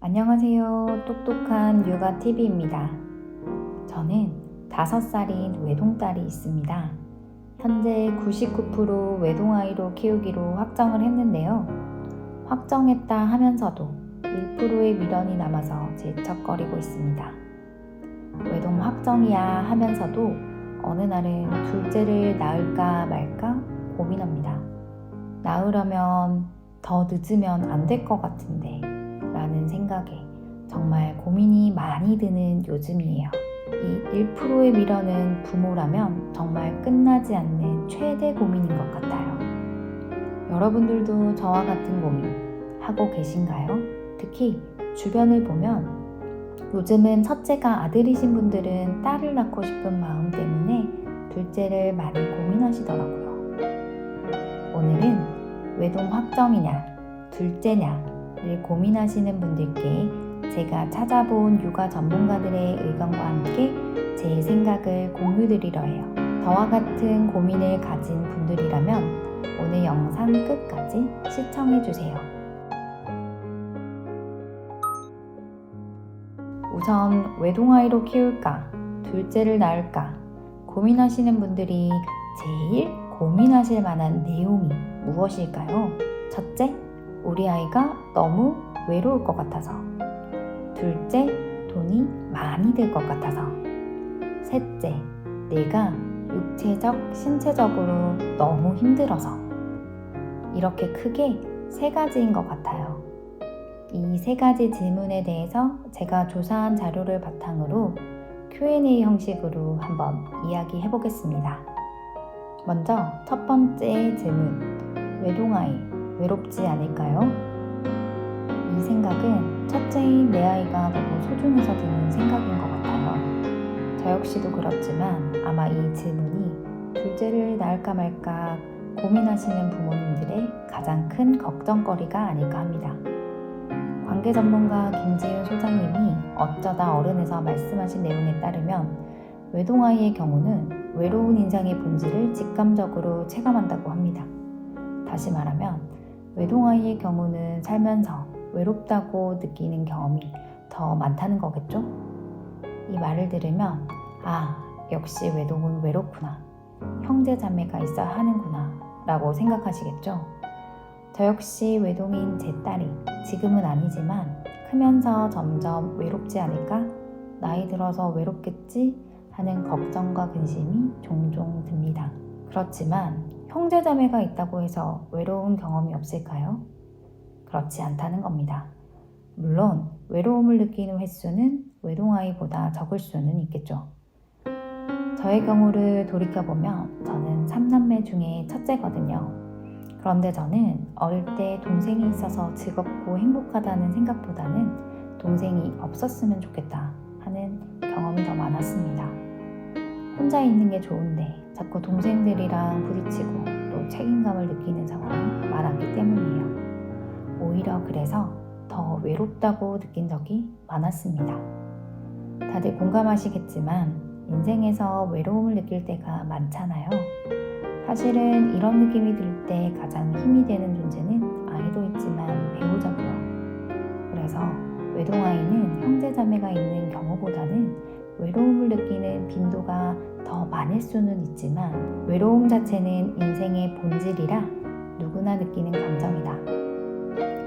안녕하세요. 똑똑한 육아TV입니다. 저는 5살인 외동딸이 있습니다. 현재 99% 외동아이로 키우기로 확정을 했는데요. 확정했다 하면서도 1%의 미련이 남아서 질척거리고 있습니다. 외동 확정이야 하면서도 어느 날은 둘째를 낳을까 말까 고민합니다. 낳으려면 더 늦으면 안 될 것 같은데 라는 생각에 정말 고민이 많이 드는 요즘이에요. 이 1%의 미련은 부모라면 정말 끝나지 않는 최대 고민인 것 같아요. 여러분들도 저와 같은 고민 하고 계신가요? 특히 주변을 보면 요즘은 첫째가 아들이신 분들은 딸을 낳고 싶은 마음 때문에 둘째를 많이 고민하시더라고요. 오늘은 외동 확정이냐, 둘째냐를 고민하시는 분들께 제가 찾아본 육아 전문가들의 의견과 함께 제 생각을 공유드리려 해요. 저와 같은 고민을 가진 분들이라면 오늘 영상 끝까지 시청해주세요. 우선 외동아이로 키울까, 둘째를 낳을까 고민하시는 분들이 제일 고민하실 만한 내용이 무엇일까요? 첫째, 우리 아이가 너무 외로울 것 같아서. 둘째, 돈이 많이 들 것 같아서. 셋째, 내가 육체적, 신체적으로 너무 힘들어서. 이렇게 크게 3가지인 것 같아요. 이 3가지 질문에 대해서 제가 조사한 자료를 바탕으로 Q&A 형식으로 한번 이야기해 보겠습니다. 먼저 첫 번째 질문, 외동아이 외롭지 않을까요? 이 생각은 첫째인 내 아이가 너무 소중해서 드는 생각인 것 같아요. 저 역시도 그렇지만 아마 이 질문이 둘째를 낳을까 말까 고민하시는 부모님들의 가장 큰 걱정거리가 아닐까 합니다. 관계 전문가 김지윤 소장님이 어쩌다 어른에서 말씀하신 내용에 따르면 외동아이의 경우는 외로운 인상의 본질을 직감적으로 체감한다고 합니다. 다시 말하면 외동아이의 경우는 살면서 외롭다고 느끼는 경험이 더 많다는 거겠죠? 이 말을 들으면 역시 외동은 외롭구나, 형제 자매가 있어야 하는구나 라고 생각하시겠죠? 저 역시 외동인 제 딸이 지금은 아니지만 크면서 점점 외롭지 않을까? 나이 들어서 외롭겠지? 하는 걱정과 근심이 종종 듭니다. 그렇지만 형제자매가 있다고 해서 외로운 경험이 없을까요? 그렇지 않다는 겁니다. 물론 외로움을 느끼는 횟수는 외동아이보다 적을 수는 있겠죠. 저의 경우를 돌이켜보면 저는 3남매 중에 첫째거든요. 그런데 저는 어릴 때 동생이 있어서 즐겁고 행복하다는 생각보다는 동생이 없었으면 좋겠다 하는 경험이 더 많았습니다. 혼자 있는 게 좋은데 자꾸 동생들이랑 부딪히고 또 책임감을 느끼는 상황이 많았기 때문이에요. 오히려 그래서 더 외롭다고 느낀 적이 많았습니다. 다들 공감하시겠지만 인생에서 외로움을 느낄 때가 많잖아요. 사실은 이런 느낌이 들 때 가장 힘이 되는 존재는 아이도 있지만 배우자고요. 그래서 외동아이는 형제자매가 있는 경우보다는 외로움을 느끼는 빈도가 더 많을 수는 있지만 외로움 자체는 인생의 본질이라 누구나 느끼는 감정이다.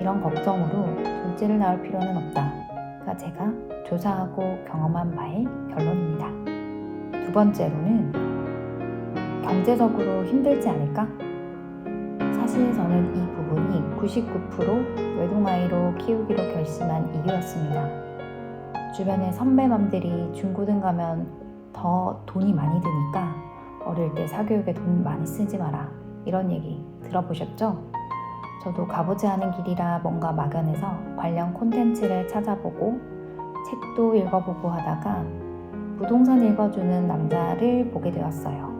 이런 걱정으로 둘째를 낳을 필요는 없다가 제가 조사하고 경험한 바의 결론입니다. 두 번째로는 경제적으로 힘들지 않을까? 사실 저는 이 부분이 99% 외동아이로 키우기로 결심한 이유였습니다. 주변의 선배맘들이 중고등 가면 더 돈이 많이 드니까 어릴 때 사교육에 돈 많이 쓰지 마라 이런 얘기 들어보셨죠? 저도 가보지 않은 길이라 뭔가 막연해서 관련 콘텐츠를 찾아보고 책도 읽어보고 하다가 부동산 읽어주는 남자를 보게 되었어요.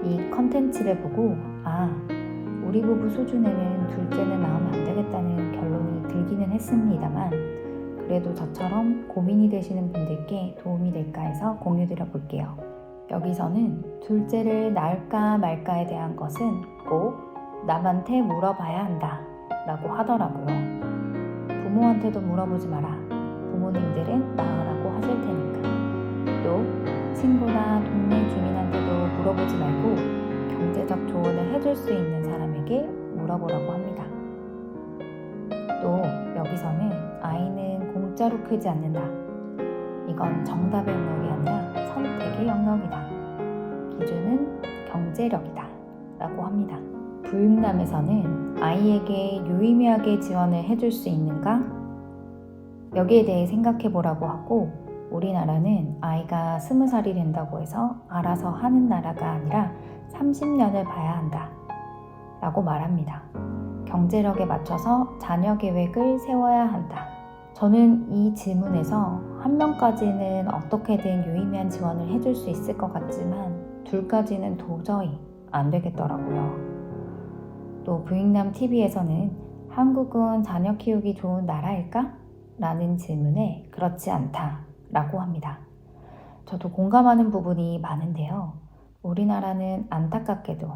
이 콘텐츠를 보고 우리 부부 수준에는 둘째는 낳으면 안 되겠다는 결론이 들기는 했습니다만 그래도 저처럼 고민이 되시는 분들께 도움이 될까 해서 공유드려 볼게요. 여기서는 둘째를 낳을까 말까에 대한 것은 꼭 남한테 물어봐야 한다 라고 하더라고요. 부모한테도 물어보지 마라. 부모님들은 나으라고 하실 테니까. 또 친구나 동네 주민한테도 물어보지 말고 경제적 조언을 해줄 수 있는 사람에게 물어보라고 합니다. 또 여기서는 아이는 공짜로 크지 않는다. 이건 정답의 영역이 아니라 선택의 영역이다. 기준은 경제력이다 라고 합니다. 부육남에서는 아이에게 유의미하게 지원을 해줄 수 있는가? 여기에 대해 생각해 보라고 하고, 우리나라는 아이가 20살이 된다고 해서 알아서 하는 나라가 아니라 30년을 봐야 한다 라고 말합니다. 경제력에 맞춰서 자녀 계획을 세워야 한다. 저는 이 질문에서 한 명까지는 어떻게든 유의미한 지원을 해줄 수 있을 것 같지만 둘까지는 도저히 안 되겠더라고요. 또 부익남 TV에서는 한국은 자녀 키우기 좋은 나라일까? 라는 질문에 그렇지 않다 라고 합니다. 저도 공감하는 부분이 많은데요. 우리나라는 안타깝게도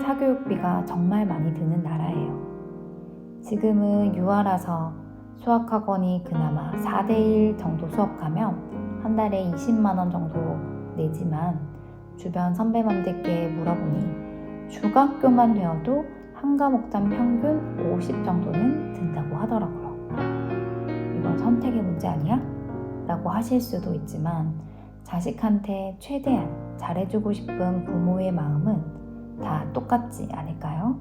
사교육비가 정말 많이 드는 나라예요. 지금은 유아라서 수학학원이 그나마 4대1 정도 수업 가면 한 달에 20만 원 정도 내지만 주변 선배맘들께 물어보니 중학교만 되어도 한 과목당 평균 50 정도는 든다고 하더라고요. 이건 선택의 문제 아니야? 라고 하실 수도 있지만 자식한테 최대한 잘해주고 싶은 부모의 마음은 다 똑같지 않을까요?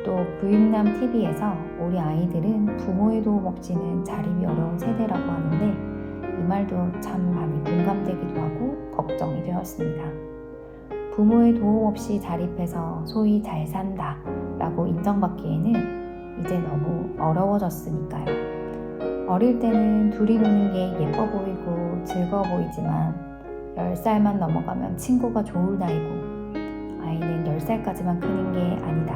또 부익남 TV에서 우리 아이들은 부모의 도움 없이는 자립이 어려운 세대라고 하는데 이 말도 참 많이 공감되기도 하고 걱정이 되었습니다. 부모의 도움 없이 자립해서 소위 잘 산다 라고 인정받기에는 이제 너무 어려워졌으니까요. 어릴 때는 둘이 노는 게 예뻐 보이고 즐거워 보이지만 10살만 넘어가면 친구가 좋을 나이고 아이는 10살까지만 크는 게 아니다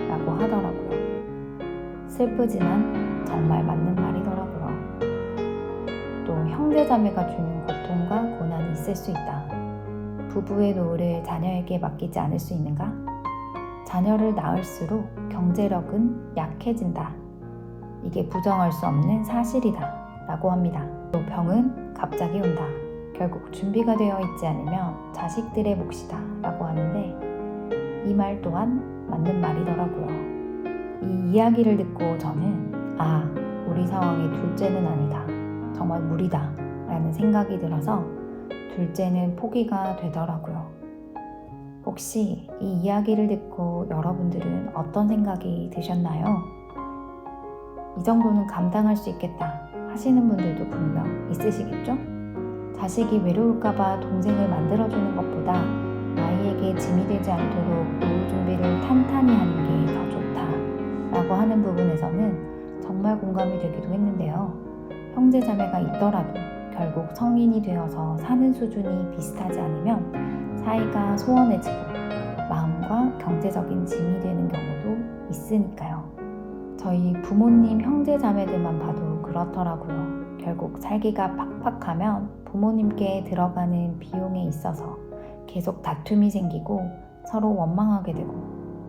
라고 하더라고요. 슬프지만 정말 맞는 말이더라고요. 또 형제자매가 주는 고통과 고난이 있을 수 있다. 부부의 노를 자녀에게 맡기지 않을 수 있는가? 자녀를 낳을수록 경제력은 약해진다. 이게 부정할 수 없는 사실이다 라고 합니다. 또 병은 갑자기 온다. 결국 준비가 되어 있지 않으면 자식들의 몫이다 라고 하는데 이 말 또한 맞는 말이더라고요. 이 이야기를 듣고 저는 우리 상황에 둘째는 아니다. 정말 무리다 라는 생각이 들어서 둘째는 포기가 되더라고요. 혹시 이 이야기를 듣고 여러분들은 어떤 생각이 드셨나요? 이 정도는 감당할 수 있겠다 하시는 분들도 분명 있으시겠죠? 자식이 외로울까봐 동생을 만들어주는 것보다 아이에게 짐이 되지 않도록 노후 준비를 탄탄히 하는 게 더 좋다 라고 하는 부분에서는 정말 공감이 되기도 했는데요. 형제자매가 있더라도 결국 성인이 되어서 사는 수준이 비슷하지 않으면 사이가 소원해지고 마음과 경제적인 짐이 되는 경우도 있으니까요. 저희 부모님 형제자매들만 봐도 그렇더라고요. 결국 살기가 팍팍하면 부모님께 들어가는 비용에 있어서 계속 다툼이 생기고 서로 원망하게 되고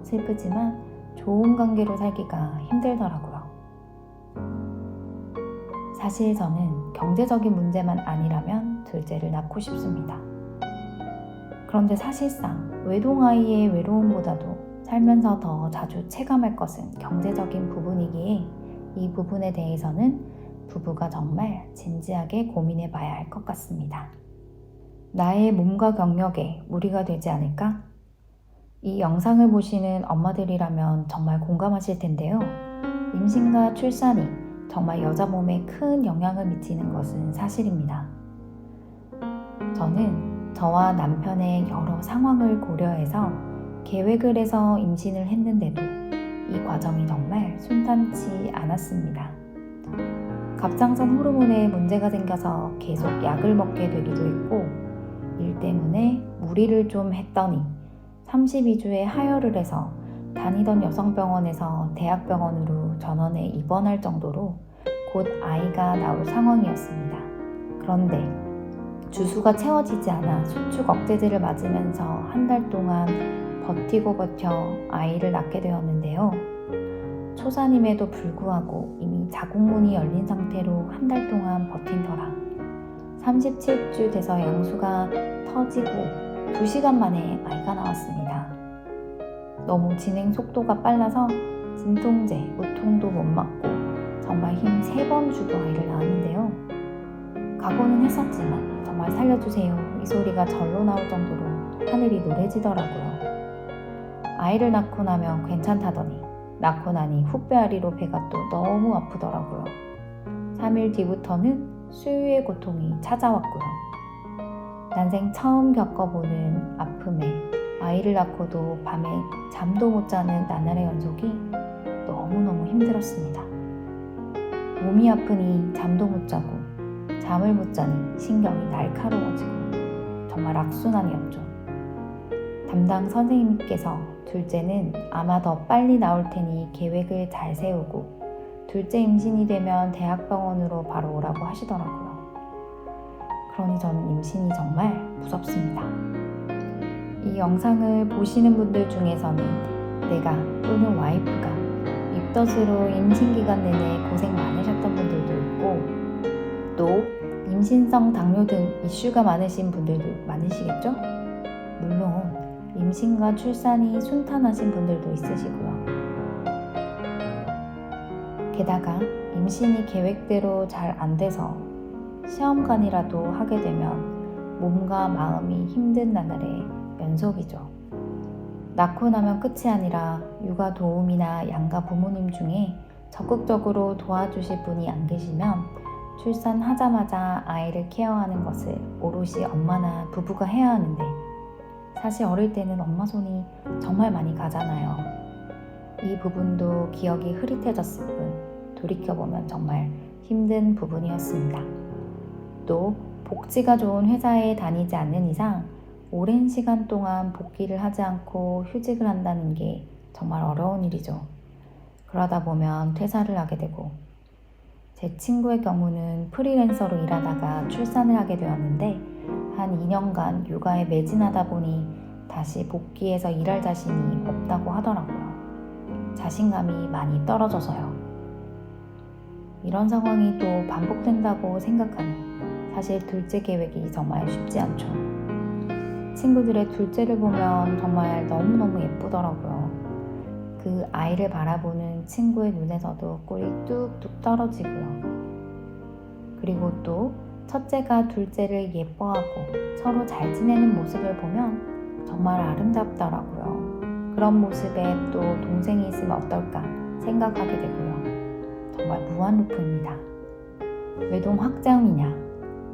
슬프지만 좋은 관계로 살기가 힘들더라고요. 사실 저는 경제적인 문제만 아니라면 둘째를 낳고 싶습니다. 그런데 사실상 외동아이의 외로움보다도 살면서 더 자주 체감할 것은 경제적인 부분이기에 이 부분에 대해서는 부부가 정말 진지하게 고민해 봐야 할 것 같습니다. 나의 몸과 경력에 무리가 되지 않을까? 이 영상을 보시는 엄마들이라면 정말 공감하실 텐데요. 임신과 출산이 정말 여자 몸에 큰 영향을 미치는 것은 사실입니다. 저는 저와 남편의 여러 상황을 고려해서 계획을 해서 임신을 했는데도 이 과정이 정말 순탄치 않았습니다. 갑상선 호르몬에 문제가 생겨서 계속 약을 먹게 되기도 했고 일 때문에 무리를 좀 했더니 32주에 하혈을 해서 다니던 여성병원에서 대학병원으로 전원에 입원할 정도로 곧 아이가 나올 상황이었습니다. 그런데 주수가 채워지지 않아 수축 억제제를 맞으면서 한 달 동안 버티고 버텨 아이를 낳게 되었는데요. 초산임에도 불구하고 이미 자궁문이 열린 상태로 한 달 동안 버틴 터라 37주 돼서 양수가 터지고 2시간 만에 아이가 나왔습니다. 너무 진행 속도가 빨라서 진통제, 무통도 못 맞고 정말 힘 3번 주고 아이를 낳았는데요. 각오는 했었지만 정말 살려주세요 이 소리가 절로 나올 정도로 하늘이 노래지더라고요. 아이를 낳고 나면 괜찮다더니 낳고 나니 후배아리로 배가 또 너무 아프더라고요. 3일 뒤부터는 수유의 고통이 찾아왔고요. 난생 처음 겪어보는 아픔에 아이를 낳고도 밤에 잠도 못 자는 나날의 연속이 너무너무 힘들었습니다. 몸이 아프니 잠도 못 자고 잠을 못 자니 신경이 날카로워지고 정말 악순환이었죠. 담당 선생님께서 둘째는 아마 더 빨리 나올 테니 계획을 잘 세우고 둘째 임신이 되면 대학병원으로 바로 오라고 하시더라고요. 그러니 저는 임신이 정말 무섭습니다. 이 영상을 보시는 분들 중에서는 내가 또는 와이프가 입덧으로 임신기간 내내 고생 많으셨던 분들도 있고 또 임신성 당뇨 등 이슈가 많으신 분들도 많으시겠죠? 물론 임신과 출산이 순탄하신 분들도 있으시고요. 게다가 임신이 계획대로 잘 안 돼서 시험관이라도 하게 되면 몸과 마음이 힘든 나날의 연속이죠. 낳고 나면 끝이 아니라 육아 도우미나 양가 부모님 중에 적극적으로 도와주실 분이 안 계시면 출산하자마자 아이를 케어하는 것을 오롯이 엄마나 부부가 해야 하는데 사실 어릴 때는 엄마 손이 정말 많이 가잖아요. 이 부분도 기억이 흐릿해졌을 뿐 돌이켜보면 정말 힘든 부분이었습니다. 또 복지가 좋은 회사에 다니지 않는 이상 오랜 시간 동안 복귀를 하지 않고 휴직을 한다는 게 정말 어려운 일이죠. 그러다 보면 퇴사를 하게 되고 제 친구의 경우는 프리랜서로 일하다가 출산을 하게 되었는데 한 2년간 육아에 매진하다 보니 다시 복귀해서 일할 자신이 없다고 하더라고요. 자신감이 많이 떨어져서요. 이런 상황이 또 반복된다고 생각하니 사실 둘째 계획이 정말 쉽지 않죠. 친구들의 둘째를 보면 정말 너무너무 예쁘더라고요. 그 아이를 바라보는 친구의 눈에서도 꿀이 뚝뚝 떨어지고요. 그리고 또 첫째가 둘째를 예뻐하고 서로 잘 지내는 모습을 보면 정말 아름답더라고요. 그런 모습에 또 동생이 있으면 어떨까 생각하게 되고요. 정말 무한루프입니다. 외동 확장이냐,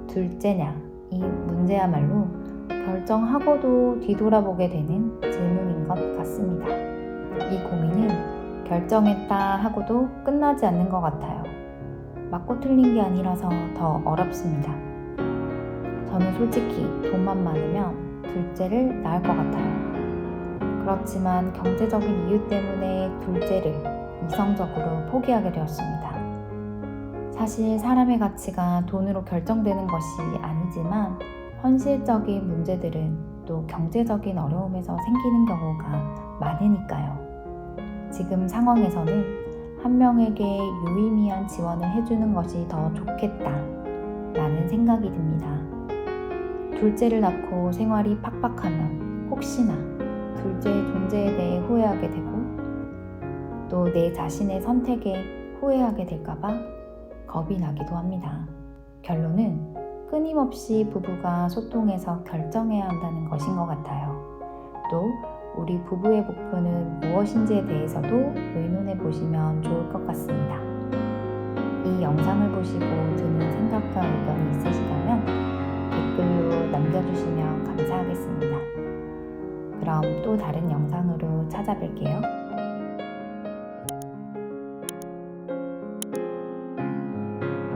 둘째냐, 이 문제야말로 결정하고도 뒤돌아보게 되는 질문인 것 같습니다. 이 고민은 결정했다 하고도 끝나지 않는 것 같아요. 맞고 틀린 게 아니라서 더 어렵습니다. 저는 솔직히 돈만 많으면 둘째를 낳을 것 같아요. 그렇지만 경제적인 이유 때문에 둘째를 이성적으로 포기하게 되었습니다. 사실 사람의 가치가 돈으로 결정되는 것이 아니지만 현실적인 문제들은 또 경제적인 어려움에서 생기는 경우가 많으니까요. 지금 상황에서는 한 명에게 유의미한 지원을 해주는 것이 더 좋겠다라는 생각이 듭니다. 둘째를 낳고 생활이 팍팍하면 혹시나 둘째의 존재에 대해 후회하게 되고 또 내 자신의 선택에 후회하게 될까봐 겁이 나기도 합니다. 결론은 끊임없이 부부가 소통해서 결정해야 한다는 것인 것 같아요. 또 우리 부부의 목표는 무엇인지에 대해서도 의논해 보시면 좋을 것 같습니다. 이 영상을 보시고 드는 생각과 의견이 있으시다면 댓글로 남겨주시면 감사하겠습니다. 그럼 또 다른 영상으로 찾아뵐게요.